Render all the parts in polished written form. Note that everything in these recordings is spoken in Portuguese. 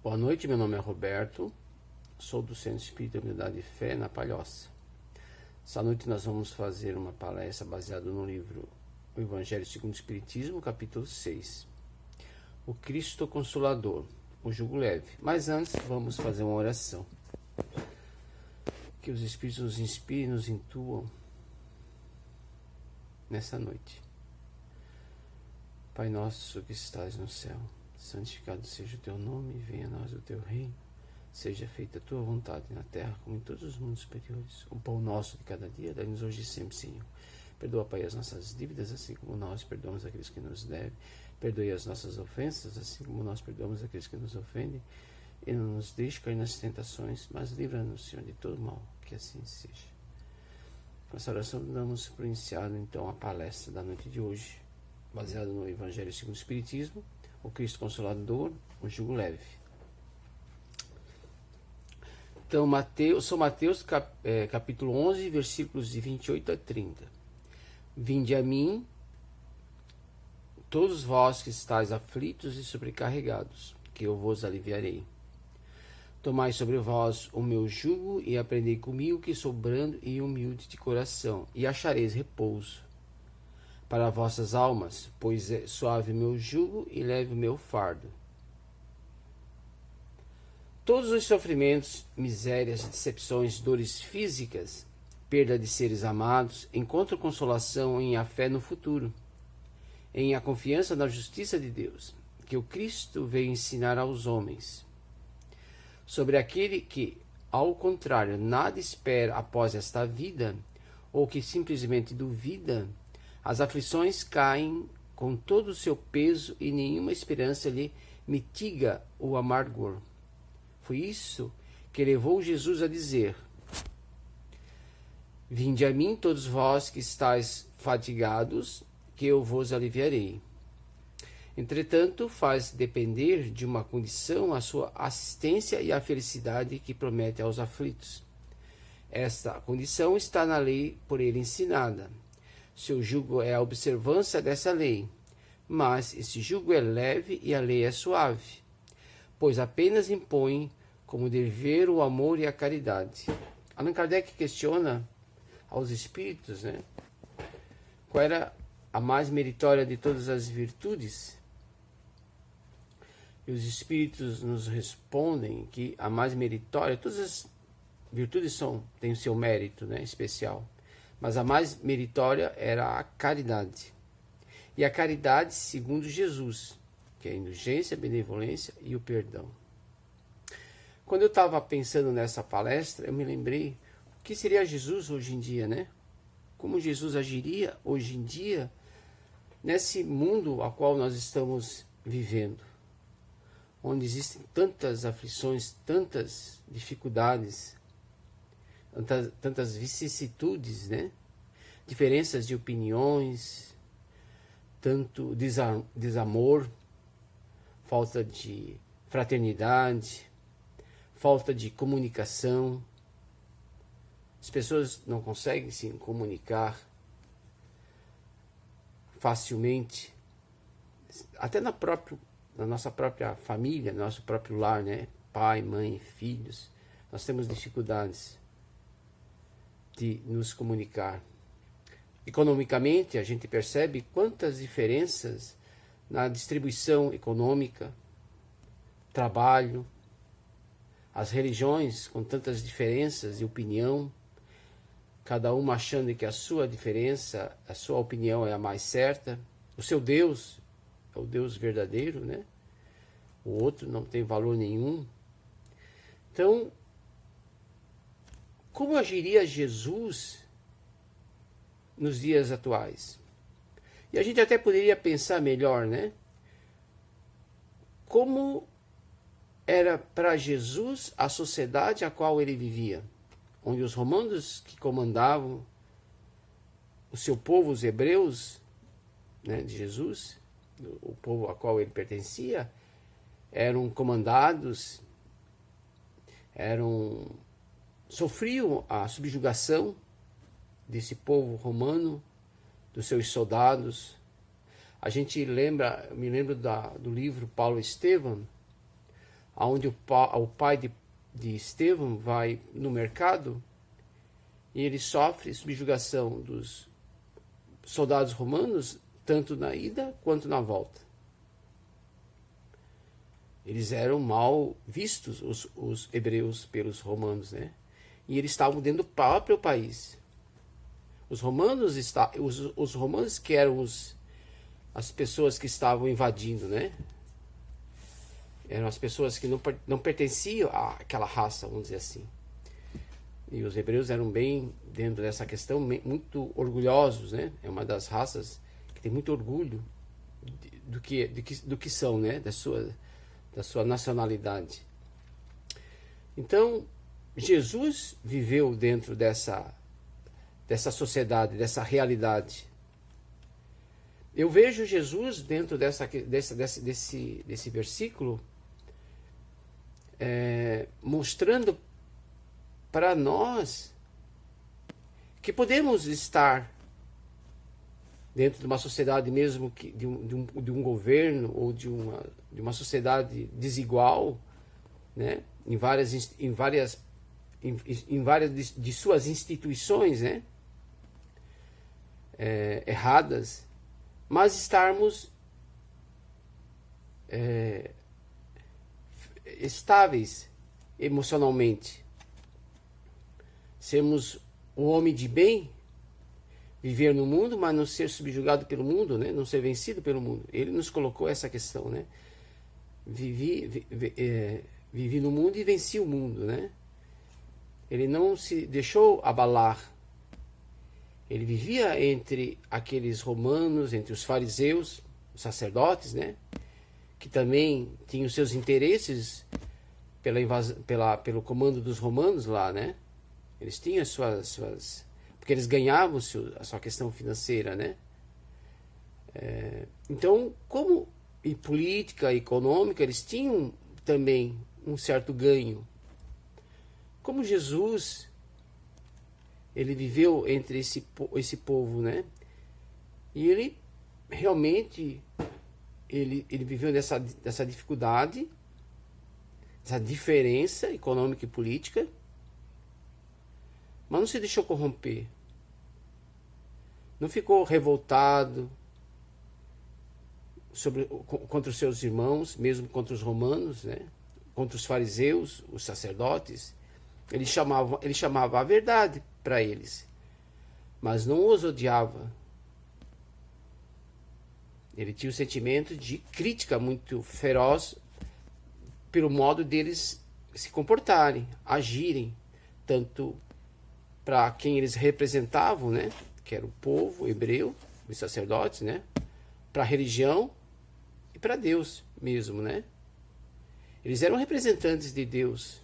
Boa noite, meu nome é Roberto, sou do Centro Espírita Humildade e Fé na Palhoça. Essa noite nós vamos fazer uma palestra baseada no livro O Evangelho segundo o Espiritismo, capítulo 6. O Cristo Consolador, o jugo leve. Mas antes vamos fazer uma oração. Que os Espíritos nos inspirem e nos intuam nessa noite. Pai nosso que estás no céu, santificado seja o teu nome, venha a nós o teu reino, seja feita a tua vontade na terra como em todos os mundos superiores. O pão nosso de cada dia, dai-nos hoje e sempre, Senhor. Perdoa, Pai, as nossas dívidas, assim como nós perdoamos aqueles que nos devem. Perdoe as nossas ofensas, assim como nós perdoamos aqueles que nos ofendem. E não nos deixe cair nas tentações, mas livra-nos, Senhor, de todo mal, que assim seja. Com essa oração damos por iniciado, então, a palestra da noite de hoje, baseada no Evangelho segundo o Espiritismo, o Cristo Consolador, o jugo leve. Então, São Mateus, capítulo 11, versículos de 28 a 30. Vinde a mim, todos vós que estáis aflitos e sobrecarregados, que eu vos aliviarei. Tomai sobre vós o meu jugo e aprendei comigo, que sou brando e humilde de coração, e achareis repouso para vossas almas, pois é suave o meu jugo e leve o meu fardo. Todos os sofrimentos, misérias, decepções, dores físicas, perda de seres amados, encontram consolação em a fé no futuro, em a confiança na justiça de Deus, que o Cristo veio ensinar aos homens. Sobre aquele que, ao contrário, nada espera após esta vida, ou que simplesmente duvida, as aflições caem com todo o seu peso e nenhuma esperança lhe mitiga o amargor. Foi isso que levou Jesus a dizer: Vinde a mim todos vós que estáis fatigados, que eu vos aliviarei. Entretanto, faz depender de uma condição a sua assistência e a felicidade que promete aos aflitos. Esta condição está na lei por ele ensinada. Seu jugo é a observância dessa lei, mas esse jugo é leve e a lei é suave, pois apenas impõe como dever o amor e a caridade. Allan Kardec questiona aos espíritos, qual era a mais meritória de todas as virtudes. E os espíritos nos respondem que a mais meritória, todas as virtudes têm o seu mérito, especial, mas a mais meritória era a caridade. E a caridade segundo Jesus, que é a indulgência, a benevolência e o perdão. Quando eu estava pensando nessa palestra, eu me lembrei o que seria Jesus hoje em dia, Como Jesus agiria hoje em dia nesse mundo ao qual nós estamos vivendo, onde existem tantas aflições, tantas dificuldades, tantas vicissitudes, diferenças de opiniões, tanto desamor, falta de fraternidade, falta de comunicação. As pessoas não conseguem se comunicar facilmente, até na nossa própria família, no nosso próprio lar, Pai, mãe, filhos, nós temos dificuldades de nos comunicar. Economicamente, a gente percebe quantas diferenças na distribuição econômica, trabalho, as religiões com tantas diferenças de opinião, cada uma achando que a sua diferença, a sua opinião é a mais certa, o seu Deus é o Deus verdadeiro, O outro não tem valor nenhum. Então, como agiria Jesus nos dias atuais? E a gente até poderia pensar melhor, Como era para Jesus a sociedade a qual ele vivia, onde os romanos que comandavam o seu povo, os hebreus, de Jesus, o povo a qual ele pertencia, eram comandados, sofriam a subjugação desse povo romano, dos seus soldados. A gente me lembra do livro Paulo Estevam, onde o pai de Estevão vai no mercado e ele sofre subjugação dos soldados romanos, tanto na ida quanto na volta. Eles eram mal vistos, os hebreus, pelos romanos, né? E eles estavam dentro do próprio país. Os romanos que eram as pessoas que estavam invadindo, né? Eram as pessoas que não pertenciam àquela raça, vamos dizer assim. E os hebreus eram bem, dentro dessa questão, muito orgulhosos, né? É uma das raças que tem muito orgulho do que são, né? Da sua nacionalidade. Então, Jesus viveu dentro dessa sociedade, dessa realidade. Eu vejo Jesus dentro desse versículo mostrando para nós que podemos estar dentro de uma sociedade, mesmo que de um governo ou de uma sociedade desigual, né? em várias de suas instituições, né? Erradas, mas estarmos estáveis emocionalmente, sermos o homem de bem, viver no mundo, mas não ser subjugado pelo mundo, né? Não ser vencido pelo mundo. Ele nos colocou essa questão, né? Vivi no mundo e venci o mundo, né? Ele não se deixou abalar. Ele vivia entre aqueles romanos, entre os fariseus, os sacerdotes, né? Que também tinham seus interesses pelo comando dos romanos lá, né? Eles tinham suas porque eles ganhavam a sua questão financeira, né? Então, como em política, econômica, eles tinham também um certo ganho. Como Jesus, ele viveu entre esse povo, né? E ele realmente, ele viveu dessa dificuldade, essa diferença econômica e política, mas não se deixou corromper. Não ficou revoltado contra os seus irmãos, mesmo contra os romanos, né? Contra os fariseus, os sacerdotes. Ele chamava a verdade para eles, mas não os odiava. Ele tinha um sentimento de crítica muito feroz pelo modo deles se comportarem, agirem, tanto para quem eles representavam, né? Que era o povo hebreu, os sacerdotes, né? Para a religião e para Deus mesmo, né? Eles eram representantes de Deus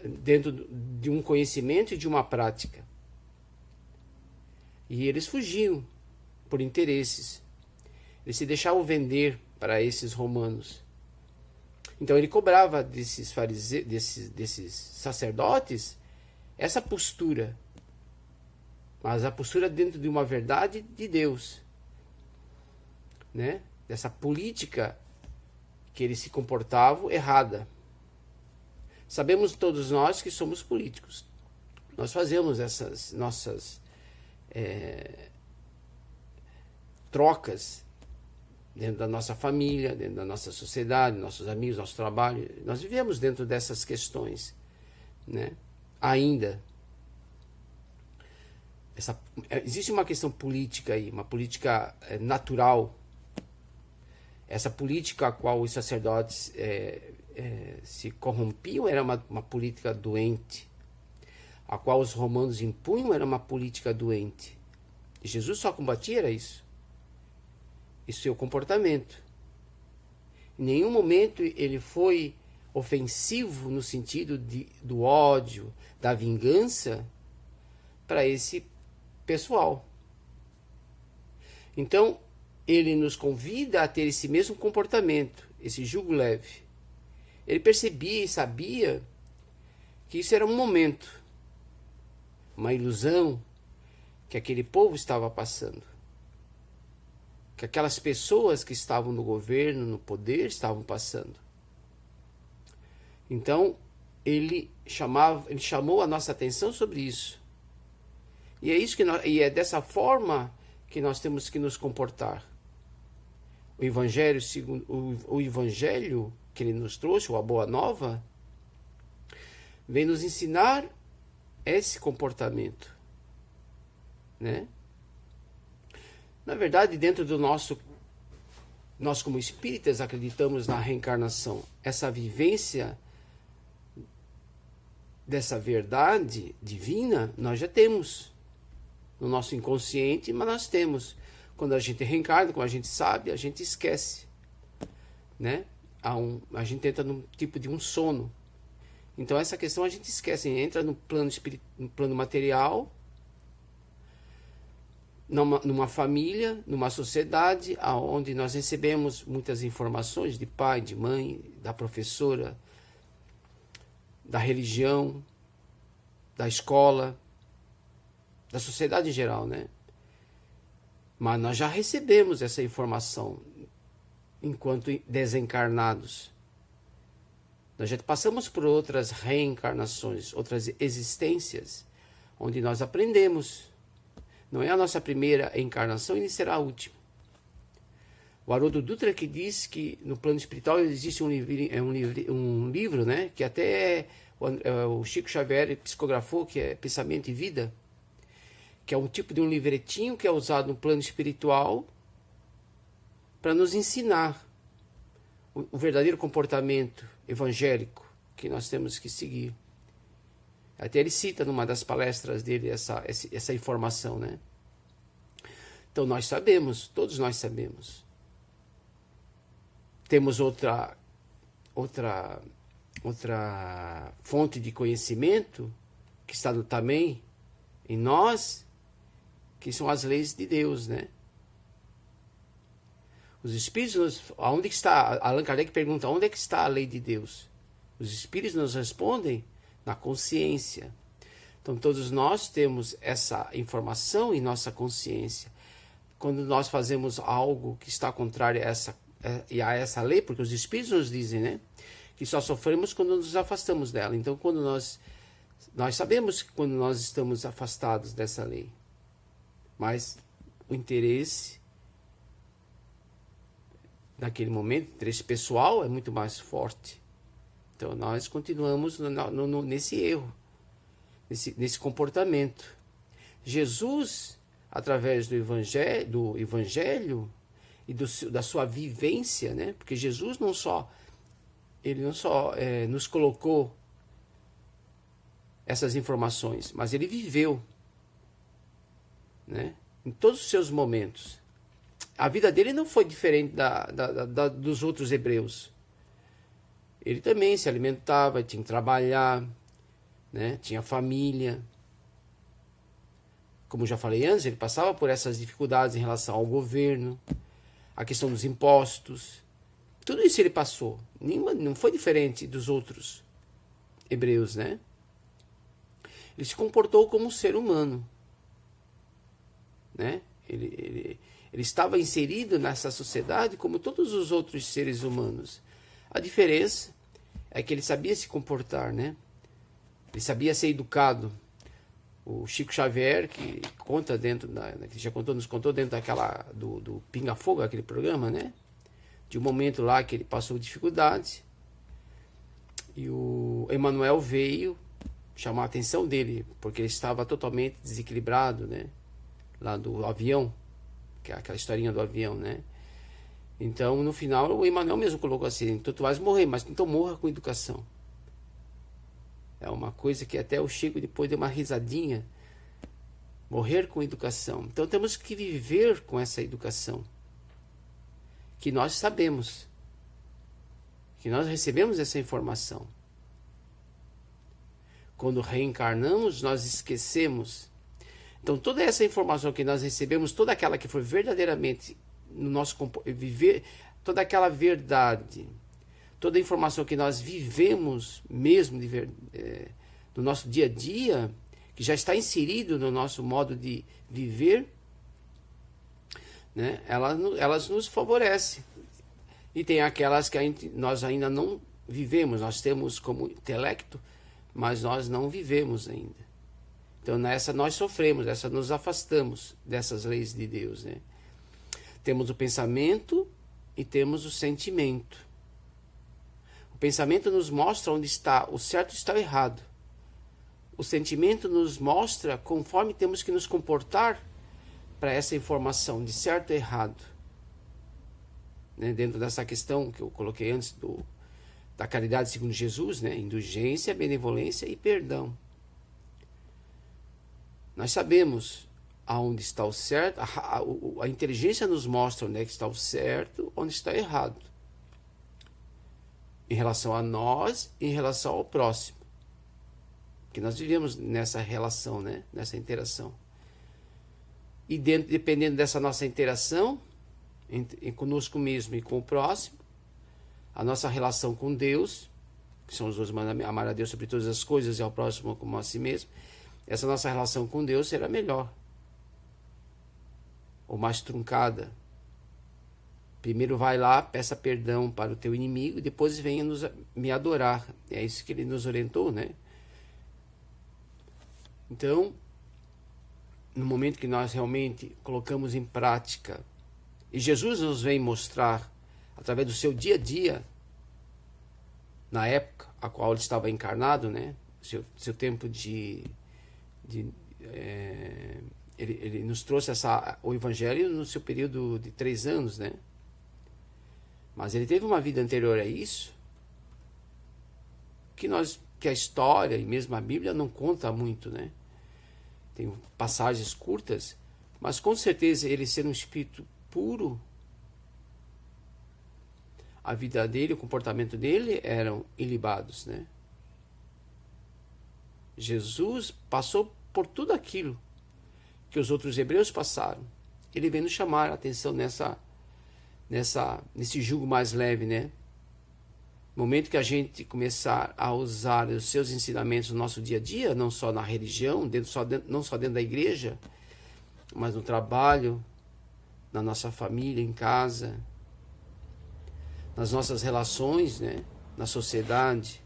dentro de um conhecimento e de uma prática. E eles fugiam por interesses. Eles se deixavam vender para esses romanos. Então ele cobrava desses fariseus, desses sacerdotes, essa postura, mas a postura dentro de uma verdade de Deus, né? Dessa política que eles se comportavam errada. Sabemos todos nós que somos políticos. Nós fazemos essas nossas trocas dentro da nossa família, dentro da nossa sociedade, nossos amigos, nosso trabalho. Nós vivemos dentro dessas questões, né? Ainda. Existe uma questão política aí, uma política natural. Essa política a qual os sacerdotes se corrompiam era uma política doente. A qual os romanos impunham era uma política doente. E Jesus só combatia era isso. E seu comportamento. Em nenhum momento ele foi ofensivo no sentido do ódio, da vingança para esse pessoal. Então, ele nos convida a ter esse mesmo comportamento, esse jugo leve. Ele percebia e sabia que isso era um momento, uma ilusão que aquele povo estava passando. Que aquelas pessoas que estavam no governo, no poder, estavam passando. Então, ele chamou a nossa atenção sobre isso. E é isso e é dessa forma que nós temos que nos comportar. O Evangelho, segundo o Evangelho que ele nos trouxe, ou a Boa Nova, vem nos ensinar esse comportamento, né? Na verdade, dentro do nós como espíritas acreditamos na reencarnação. Essa vivência dessa verdade divina nós já temos no nosso inconsciente, mas nós temos. Quando a gente reencarna, como a gente sabe, a gente esquece, né? A gente entra num tipo de um sono. Então essa questão a gente esquece, entra no plano material, numa família, numa sociedade, onde nós recebemos muitas informações de pai, de mãe, da professora, da religião, da escola, da sociedade em geral, né? Mas nós já recebemos essa informação enquanto desencarnados. Nós já passamos por outras reencarnações, outras existências, onde nós aprendemos. Não é a nossa primeira encarnação e nem será a última. O Haroldo Dutra que diz que no plano espiritual existe um livro, né, que até o Chico Xavier psicografou, que é Pensamento e Vida, que é um tipo de um livretinho que é usado no plano espiritual para nos ensinar o verdadeiro comportamento evangélico que nós temos que seguir. Até ele cita numa das palestras dele essa informação, né? Então nós sabemos, todos nós sabemos. Temos outra fonte de conhecimento que está também em nós, que são as leis de Deus, né? Os espíritos, onde está? Allan Kardec pergunta, onde é que está a lei de Deus? Os espíritos nos respondem na consciência. Então todos nós temos essa informação em nossa consciência. Quando nós fazemos algo que está contrário a essa lei, porque os espíritos nos dizem, né, que só sofremos quando nos afastamos dela. Então quando nós sabemos que quando nós estamos afastados dessa lei, mas o interesse naquele momento, o interesse pessoal é muito mais forte. Então nós continuamos nesse erro, nesse comportamento. Jesus, através do Evangelho e da sua vivência, né? Porque Jesus não só nos colocou essas informações, mas ele viveu, né? Em todos os seus momentos. A vida dele não foi diferente dos outros hebreus. Ele também se alimentava, tinha que trabalhar, né? Tinha família. Como já falei antes, ele passava por essas dificuldades em relação ao governo, a questão dos impostos. Tudo isso ele passou. Não foi diferente dos outros hebreus, né? Ele se comportou como um ser humano, né? Ele estava inserido nessa sociedade como todos os outros seres humanos. A diferença é que ele sabia se comportar, né? Ele sabia ser educado. O Chico Xavier, que conta que já nos contou dentro do Pinga Fogo, aquele programa, né? De um momento lá que ele passou dificuldade. E o Emmanuel veio chamar a atenção dele, porque ele estava totalmente desequilibrado, né? Lá do avião, que é aquela historinha do avião, né? Então, no final, o Emmanuel mesmo colocou assim, então tu vais morrer, mas então morra com educação. É uma coisa que até o Chico depois deu uma risadinha. Morrer com educação. Então temos que viver com essa educação. Que nós sabemos. Que nós recebemos essa informação. Quando reencarnamos, nós esquecemos. Então toda essa informação que nós recebemos, toda aquela que foi verdadeiramente no nosso viver, toda aquela verdade, toda a informação que nós vivemos mesmo no nosso dia a dia, que já está inserido no nosso modo de viver, né? Elas nos favorecem. E tem aquelas que nós ainda não vivemos, nós temos como intelecto, mas nós não vivemos ainda. Então nessa nós sofremos, nessa nos afastamos dessas leis de Deus, né? Temos o pensamento e temos o sentimento. O pensamento nos mostra onde está o certo e está o errado. O sentimento nos mostra conforme temos que nos comportar para essa informação de certo e errado. Né? Dentro dessa questão que eu coloquei antes da caridade segundo Jesus, né? Indulgência, benevolência e perdão. Nós sabemos aonde está o certo, a inteligência nos mostra onde é que está o certo, onde está o errado. Em relação a nós e em relação ao próximo. Porque nós vivemos nessa relação, né? Nessa interação. E dependendo dessa nossa interação, conosco mesmo e com o próximo, a nossa relação com Deus, que são os dois mandamentos, amar a Deus sobre todas as coisas e ao próximo como a si mesmo, essa nossa relação com Deus será melhor. Ou mais truncada. Primeiro vai lá, peça perdão para o teu inimigo, e depois venha me adorar. É isso que ele nos orientou, né? Então, no momento que nós realmente colocamos em prática, e Jesus nos vem mostrar, através do seu dia a dia, na época a qual ele estava encarnado, né? Seu tempo ele nos trouxe o Evangelho no seu período de 3 anos, né? Mas ele teve uma vida anterior a isso, que a história e mesmo a Bíblia não conta muito, né? Tem passagens curtas, mas com certeza ele sendo um espírito puro, a vida dele, o comportamento dele eram ilibados, né? Jesus passou por tudo aquilo que os outros hebreus passaram. Ele vem nos chamar a atenção nesse jugo mais leve, né? No momento que a gente começar a usar os seus ensinamentos no nosso dia a dia, não só na religião, não só dentro da igreja, mas no trabalho, na nossa família, em casa, nas nossas relações, né? Na sociedade,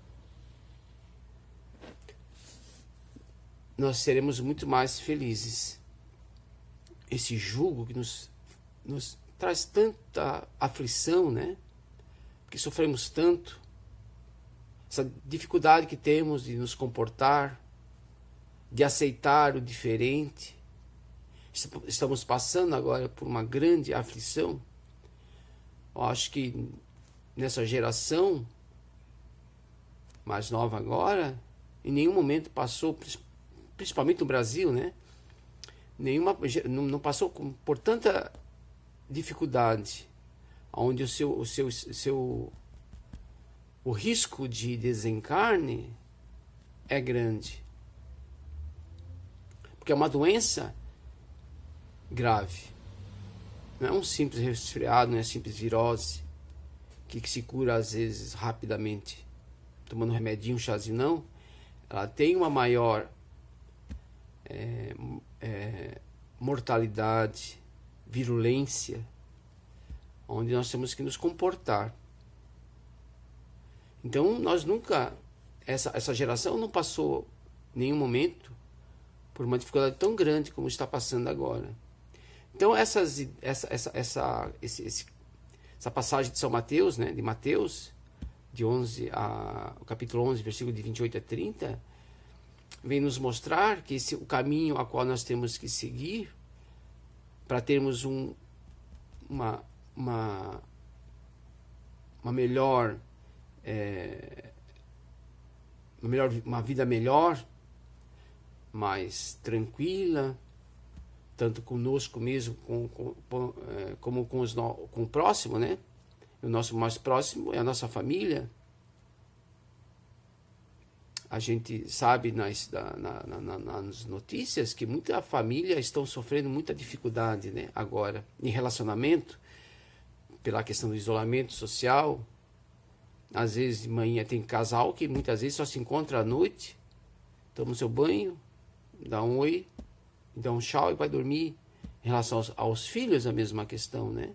nós seremos muito mais felizes. Esse jugo que nos traz tanta aflição, né? Que sofremos tanto, essa dificuldade que temos de nos comportar, de aceitar o diferente. Estamos passando agora por uma grande aflição. Eu acho que nessa geração mais nova agora, em nenhum momento passou, principalmente no Brasil, né? Não passou por tanta dificuldade, onde o risco de desencarne é grande, porque é uma doença grave, não é um simples resfriado, não é simples virose que se cura às vezes rapidamente tomando um remedinho, um chazinho, não. Ela tem uma maior mortalidade, virulência, onde nós temos que nos comportar. Então, nós nunca, essa geração não passou em nenhum momento por uma dificuldade tão grande como está passando agora. Então, essa passagem de São Mateus, né, de Mateus, o capítulo 11, versículo de 28 a 30, vem nos mostrar que o caminho a qual nós temos que seguir para termos uma vida melhor, mais tranquila, tanto conosco mesmo como com o próximo, né? O nosso mais próximo é a nossa família. A gente sabe nas notícias que muita família estão sofrendo muita dificuldade, né? Agora, em relacionamento, pela questão do isolamento social. Às vezes de manhã tem casal que muitas vezes só se encontra à noite, toma o seu banho, dá um oi, dá um tchau e vai dormir. Em relação aos filhos, a mesma questão, né?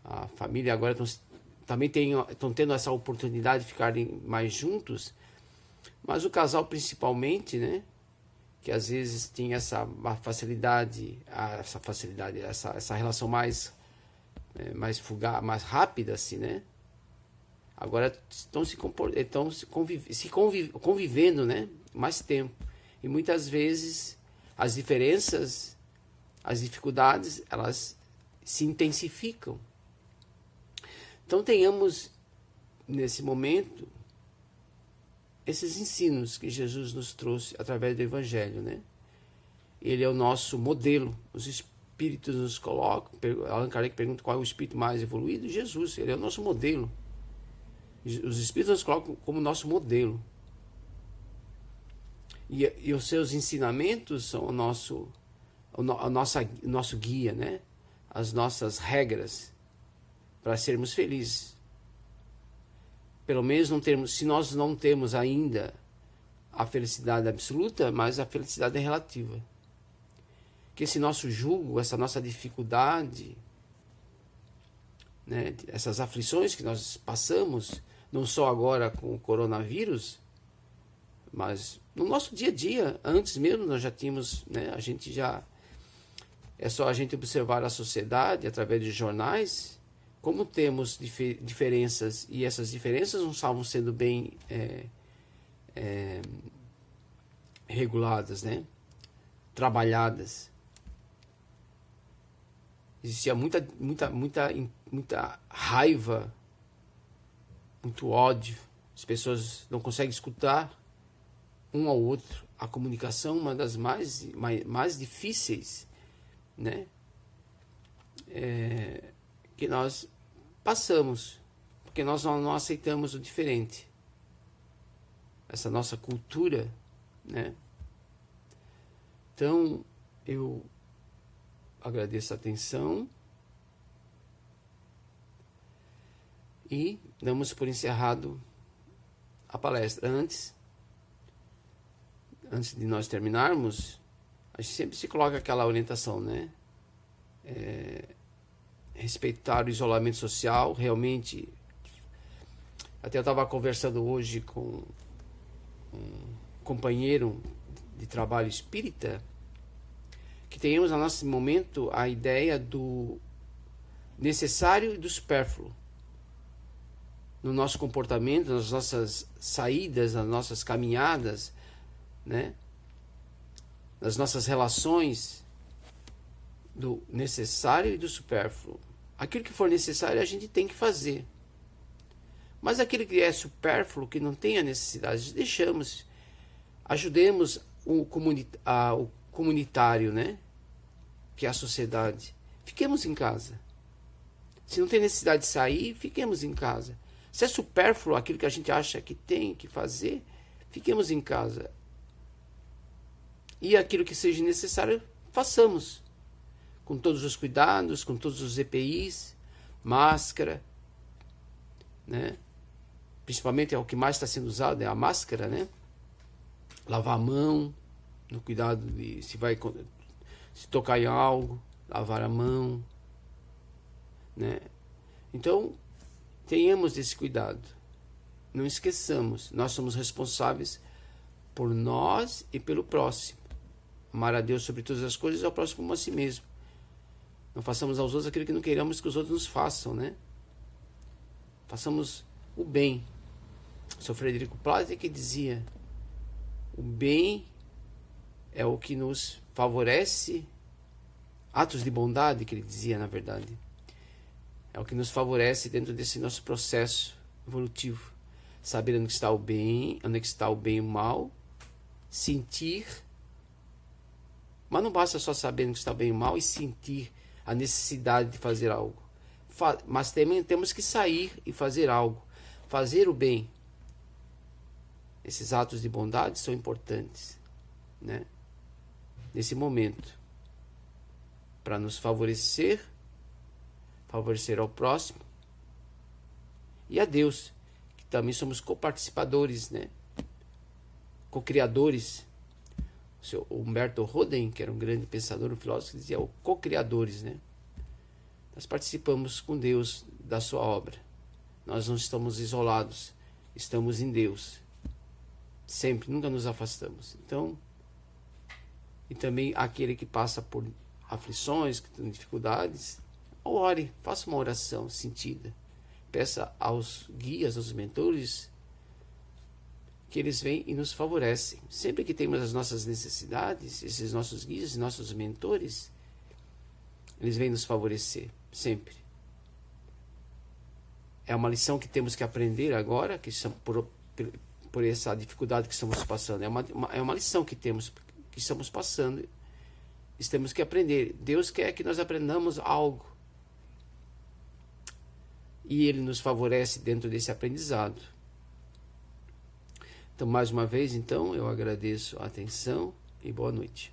A família agora está também estão tendo essa oportunidade de ficarem mais juntos, mas o casal principalmente, né, que às vezes tinha essa facilidade, essa relação mais fugaz, mais rápida, assim, né? Agora estão convivendo, né, mais tempo. E muitas vezes as diferenças, as dificuldades, elas se intensificam. Então tenhamos, nesse momento, esses ensinos que Jesus nos trouxe através do Evangelho, né? Ele é o nosso modelo. Os espíritos nos colocam. Allan Kardec pergunta qual é o espírito mais evoluído. Jesus, ele é o nosso modelo. Os espíritos nos colocam como nosso modelo. E os seus ensinamentos são o nosso guia, né? As nossas regras para sermos felizes. Pelo menos se nós não temos ainda a felicidade absoluta, mas a felicidade é relativa. Que esse nosso jugo, essa nossa dificuldade, né, essas aflições que nós passamos, não só agora com o coronavírus, mas no nosso dia a dia, antes mesmo nós já tínhamos, né, é só a gente observar a sociedade através de jornais, como temos diferenças, e essas diferenças não estavam sendo bem reguladas, né? Trabalhadas. Existia muita raiva, muito ódio. As pessoas não conseguem escutar um ao outro. A comunicação é uma das mais difíceis, né? Que nós passamos, porque nós não aceitamos o diferente. Essa nossa cultura, né? Então, eu agradeço a atenção e damos por encerrado a palestra. Antes de nós terminarmos, a gente sempre se coloca aquela orientação, né? Respeitar o isolamento social, realmente. Até eu estava conversando hoje com um companheiro de trabalho espírita, que tenhamos no nosso momento a ideia do necessário e do supérfluo no nosso comportamento, nas nossas saídas, nas nossas caminhadas, né? Nas nossas relações, do necessário e do supérfluo. Aquilo que for necessário a gente tem que fazer. Mas aquilo que é supérfluo, que não tem a necessidade, deixamos. Ajudemos o comunitário, né? Que é a sociedade. Fiquemos em casa. Se não tem necessidade de sair, fiquemos em casa. Se é supérfluo aquilo que a gente acha que tem que fazer, fiquemos em casa. E aquilo que seja necessário, façamos. Com todos os cuidados, com todos os EPIs, máscara, né? Principalmente é o que mais está sendo usado, é a máscara, né? Lavar a mão, no cuidado de se tocar em algo, lavar a mão, né? Então, tenhamos esse cuidado. Não esqueçamos, nós somos responsáveis por nós e pelo próximo. Amar a Deus sobre todas as coisas e ao próximo como a si mesmo. Não façamos aos outros aquilo que não queremos que os outros nos façam, né? Façamos o bem. O Sr. Frederico Plaza que dizia: o bem é o que nos favorece, atos de bondade, que ele dizia, na verdade, é o que nos favorece dentro desse nosso processo evolutivo. Saber onde está o bem, onde está o bem e o mal, sentir, mas não basta só saber onde está o bem e o mal e sentir a necessidade de fazer algo. Mas também temos que sair e fazer algo. Fazer o bem. Esses atos de bondade são importantes, né? Nesse momento. Para nos favorecer ao próximo. E a Deus, que também somos coparticipadores, né? Co-criadores. O seu Humberto Roden, que era um grande pensador, um filósofo, dizia co-criadores, né? Nós participamos com Deus da sua obra. nós não estamos isolados, estamos em Deus. Sempre, nunca nos afastamos. Então, e também aquele que passa por aflições, que tem dificuldades, ore, faça uma oração sentida. Peça aos guias, aos mentores, que eles vêm e nos favorecem. Sempre que temos as nossas necessidades, esses nossos guias, nossos mentores, eles vêm nos favorecer, sempre. É uma lição que temos que aprender agora, que por essa dificuldade que estamos passando. É uma lição que estamos passando. Temos que aprender. Deus quer que nós aprendamos algo. E Ele nos favorece dentro desse aprendizado. Então, mais uma vez, então, eu agradeço a atenção e boa noite.